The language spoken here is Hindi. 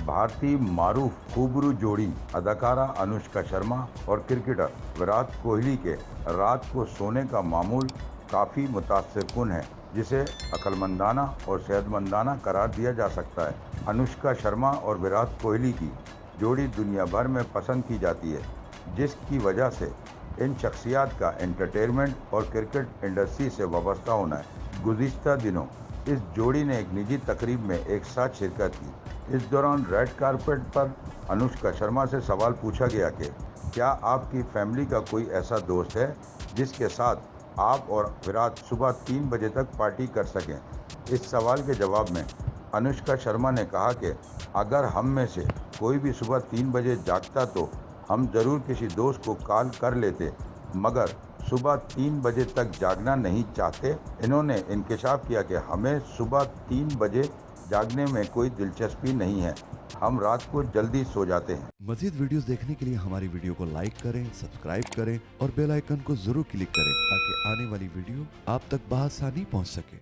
भारतीय मारूफ खूबरू जोड़ी अदाकारा अनुष्का शर्मा और क्रिकेटर विराट कोहली के रात को सोने का मामूल काफ़ी मुतासिरकुन है, जिसे अक्लमंदाना और सेहतमंदाना करार दिया जा सकता है। अनुष्का शर्मा और विराट कोहली की जोड़ी दुनिया भर में पसंद की जाती है, जिसकी वजह से इन शख्सियात का एंटरटेनमेंट और क्रिकेट इंडस्ट्री से वाबस्ता होना है। गुज़िश्ता दिनों इस जोड़ी ने एक निजी तकरीब में एक साथ शिरकत की। इस दौरान रेड कारपेट पर अनुष्का शर्मा से सवाल पूछा गया कि क्या आपकी फैमिली का कोई ऐसा दोस्त है जिसके साथ आप और विराट सुबह 3 बजे तक पार्टी कर सकें। इस सवाल के जवाब में अनुष्का शर्मा ने कहा कि अगर हम में से कोई भी सुबह 3 बजे जागता तो हम ज़रूर किसी दोस्त को कॉल कर लेते, मगर सुबह 3 बजे तक जागना नहीं चाहते। इन्होंने इंकशाफ किया कि हमें सुबह 3 बजे जागने में कोई दिलचस्पी नहीं है, हम रात को जल्दी सो जाते हैं। मजीद वीडियोस देखने के लिए हमारी वीडियो को लाइक करें, सब्सक्राइब करें और बेल आइकन को जरूर क्लिक करें ताकि आने वाली वीडियो आप तक बआसानी पहुंच सके।